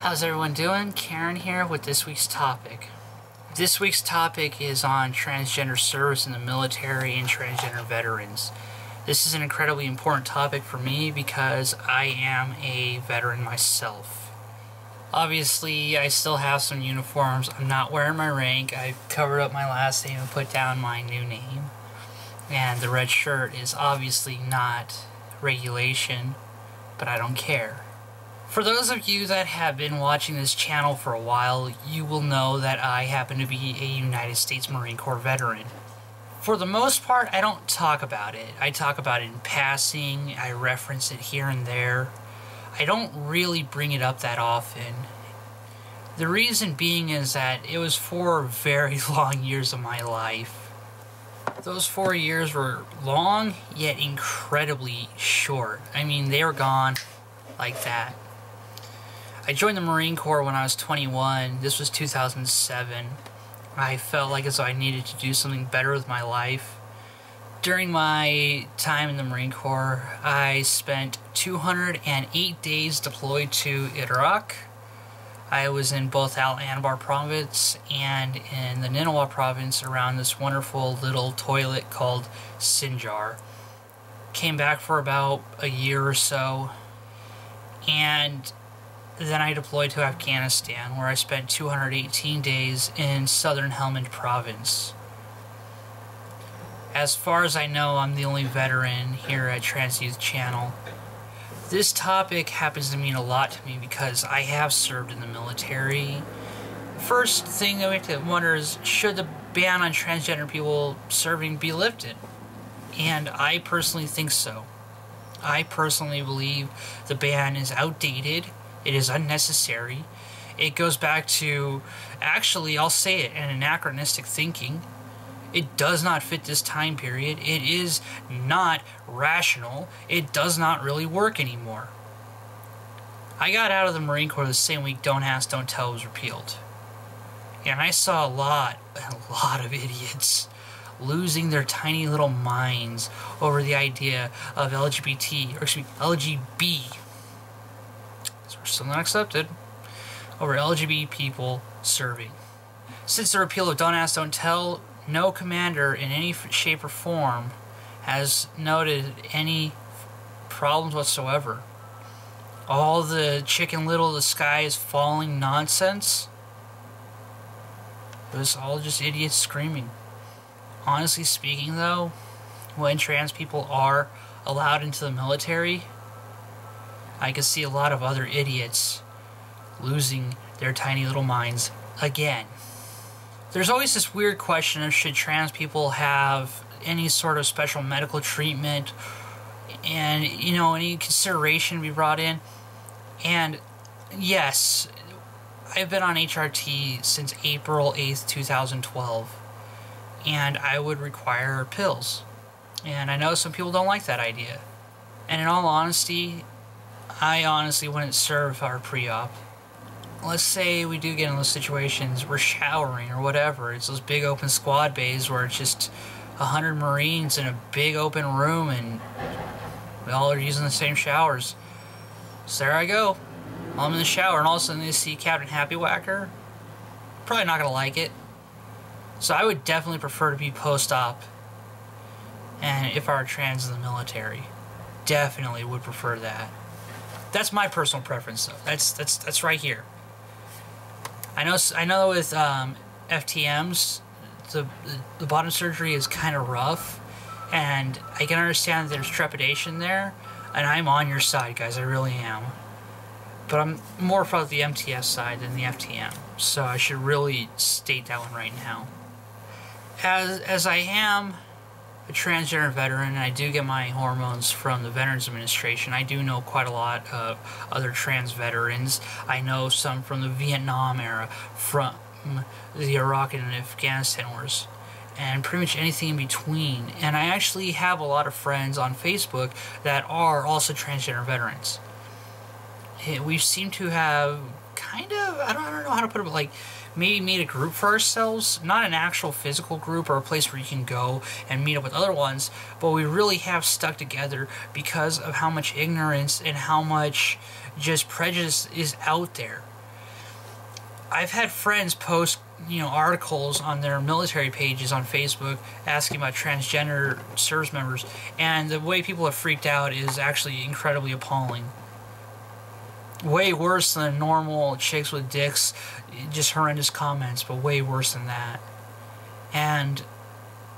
How's everyone doing? Karen here with this week's topic. This week's topic is on transgender service in the military and transgender veterans. This is an incredibly important topic for me because I am a veteran myself. Obviously, I still have some uniforms. I'm not wearing my rank. I covered up my last name and put down my new name. And the red shirt is obviously not regulation, but I don't care. For those of you that have been watching this channel for a while, you will know that I happen to be a United States Marine Corps veteran. For the most part, I don't talk about it. I talk about it in passing, I reference it here and there. I don't really bring it up that often. The reason being is that it was 4 very long years of my life. Those 4 years were long, yet incredibly short. I mean, they were gone like that. I joined the Marine Corps when I was 21. This was 2007. I felt like as though I needed to do something better with my life. During my time in the Marine Corps, I spent 208 days deployed to Iraq. I was in both Al Anbar province and in the Nineveh province around this wonderful little toilet called Sinjar. Came back for about a year or so, and then I deployed to Afghanistan, where I spent 218 days in southern Helmand province. As far as I know, I'm the only veteran here at Trans Youth Channel. This topic happens to mean a lot to me because I have served in the military. First thing that we have to wonder is, should the ban on transgender people serving be lifted? And I personally think so. I personally believe the ban is outdated. It is unnecessary. It goes back to, actually, I'll say it, an anachronistic thinking. It does not fit this time period. It is not rational. It does not really work anymore. I got out of the Marine Corps the same week Don't Ask, Don't Tell was repealed. And I saw a lot of idiots losing their tiny little minds over the idea of LGB. We're still not accepted, over LGBT people serving. Since the repeal of Don't Ask, Don't Tell, no commander in any shape or form has noted any problems whatsoever. All the Chicken Little, the sky is falling nonsense, it was all just idiots screaming. Honestly speaking though, when trans people are allowed into the military, I can see a lot of other idiots losing their tiny little minds again. There's always this weird question of, should trans people have any sort of special medical treatment and, you know, any consideration be brought in? And yes, I've been on HRT since April 8th, 2012, and I would require pills. And I know some people don't like that idea. And in all honesty, I honestly wouldn't serve our pre-op. Let's say we do get in those situations, we're showering or whatever, it's those big open squad bays where it's just 100 Marines in a big open room and we all are using the same showers. So there I go. I'm in the shower and all of a sudden they see Captain Happy Whacker. Probably not going to like it. So I would definitely prefer to be post-op. And if I were trans in the military, definitely would prefer that. That's my personal preference, though. That's right here. I know with FTMs, the bottom surgery is kind of rough, and I can understand that there's trepidation there, and I'm on your side, guys. I really am. But I'm more for the MTS side than the FTM, so I should really state that one right now. As I am a transgender veteran, and I do get my hormones from the Veterans Administration. I do know quite a lot of other trans veterans. I know some from the Vietnam era, from the Iraq and Afghanistan wars, and pretty much anything in between. And I actually have a lot of friends on Facebook that are also transgender veterans. We seem to have kind of, I don't know how to put it, but like maybe made a group for ourselves, not an actual physical group or a place where you can go and meet up with other ones, but we really have stuck together because of how much ignorance and how much just prejudice is out there. I've had friends post, articles on their military pages on Facebook asking about transgender service members, and the way people have freaked out is actually incredibly appalling. Way worse than normal chicks with dicks, just horrendous comments, but way worse than that. And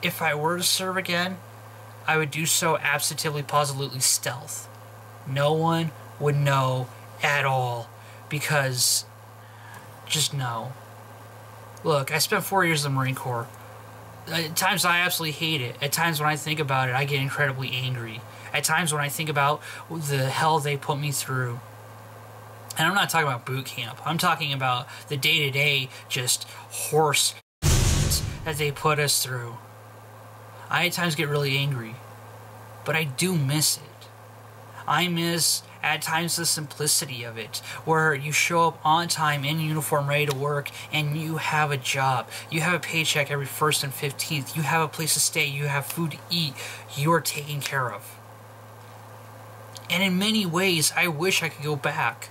if I were to serve again, I would do so absolutely, positively stealth. No one would know at all, because just no. Look, I spent 4 years in the Marine Corps. At times I absolutely hate it. At times when I think about it, I get incredibly angry. At times when I think about the hell they put me through. And I'm not talking about boot camp. I'm talking about the day-to-day just horse that they put us through. I at times get really angry, but I do miss it. I miss at times the simplicity of it, where you show up on time in uniform ready to work and you have a job. You have a paycheck every 1st and 15th. You have a place to stay. You have food to eat. You are taken care of. And in many ways, I wish I could go back.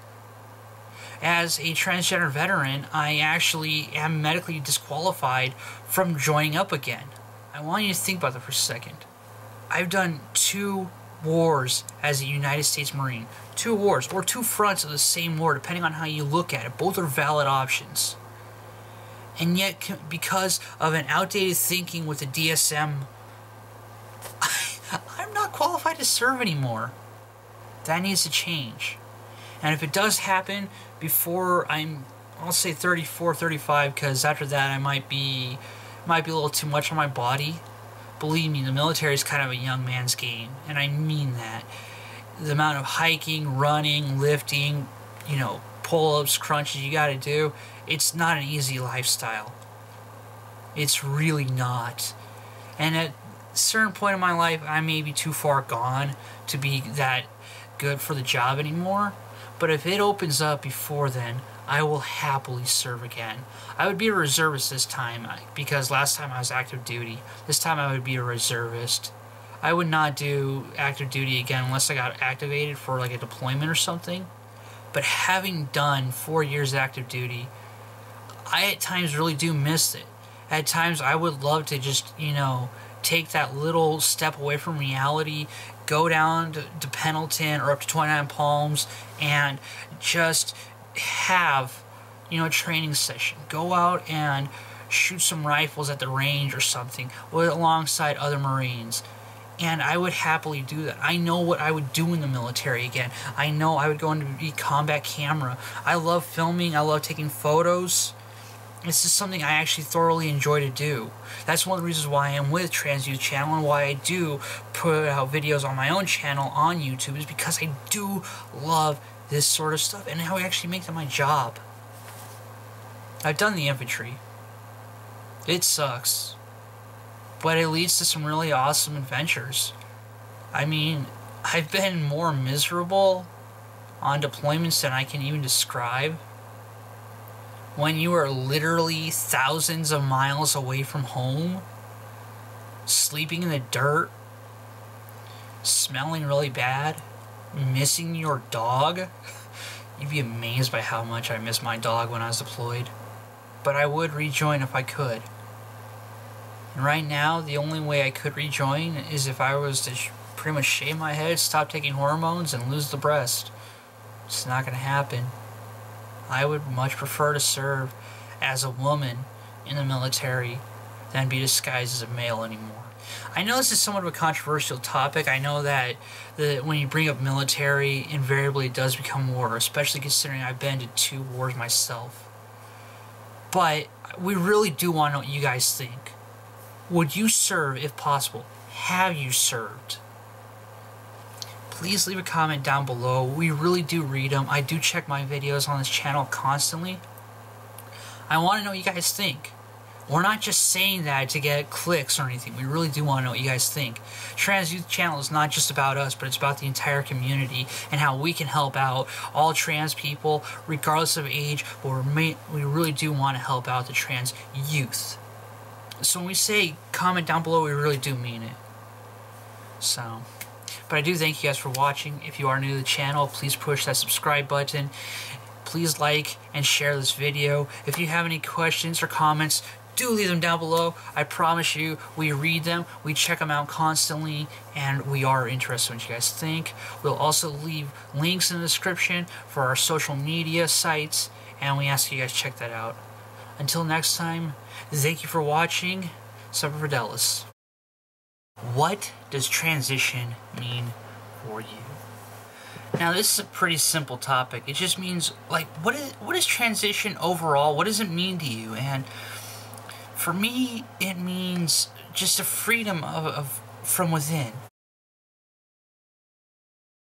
As a transgender veteran, I actually am medically disqualified from joining up again. I want you to think about that for a second. I've done 2 wars as a United States Marine. 2 wars, or 2 fronts of the same war, depending on how you look at it. Both are valid options. And yet, because of an outdated thinking with the DSM, I'm not qualified to serve anymore. That needs to change. And if it does happen before I'll say 34, 35, because after that I might be a little too much on my body. Believe me, the military is kind of a young man's game, and I mean that. The amount of hiking, running, lifting, pull-ups, crunches you gotta do, it's not an easy lifestyle. It's really not. And at a certain point in my life, I may be too far gone to be that good for the job anymore. But if it opens up before then, I will happily serve again. I would be a reservist this time, because last time I was active duty. This time I would be a reservist. I would not do active duty again unless I got activated for like a deployment or something. But having done 4 years active duty, I at times really do miss it. At times I would love to just, take that little step away from reality, go down to Pendleton or up to 29 Palms and just have, a training session. Go out and shoot some rifles at the range or something alongside other Marines. And I would happily do that. I know what I would do in the military again. I know I would go into the combat camera. I love filming. I love taking photos. This is something I actually thoroughly enjoy to do. That's one of the reasons why I am with Trans Youth Channel and why I do put out videos on my own channel on YouTube, is because I do love this sort of stuff and how I actually make that my job. I've done the infantry. It sucks. But it leads to some really awesome adventures. I mean, I've been more miserable on deployments than I can even describe. When you are literally thousands of miles away from home, sleeping in the dirt, smelling really bad, missing your dog. You'd be amazed by how much I miss my dog when I was deployed. But I would rejoin if I could. And right now, the only way I could rejoin is if I was to pretty much shave my head, stop taking hormones, and lose the breast. It's not going to happen. I would much prefer to serve as a woman in the military than be disguised as a male anymore. I know this is somewhat of a controversial topic. I know that when you bring up military, invariably it does become war, especially considering I've been to 2 wars myself. But we really do want to know what you guys think. Would you serve if possible? Have you served? Please leave a comment down below. We really do read them. I do check my videos on this channel constantly. I want to know what you guys think. We're not just saying that to get clicks or anything. We really do want to know what you guys think. Trans Youth Channel is not just about us, but it's about the entire community and how we can help out all trans people, regardless of age. But we really do want to help out the trans youth. So when we say comment down below, we really do mean it. But I do thank you guys for watching. If you are new to the channel, please push that subscribe button. please like and share this video. If you have any questions or comments, do leave them down below. I promise you, we read them, we check them out constantly, and we are interested in what you guys think. We'll also leave links in the description for our social media sites, and we ask you guys check that out. Until next time, thank you for watching. Semper Fidelis. What does transition mean for you? Now, this is a pretty simple topic. It just means, like, what is transition overall? What does it mean to you? And for me, it means just a freedom from within.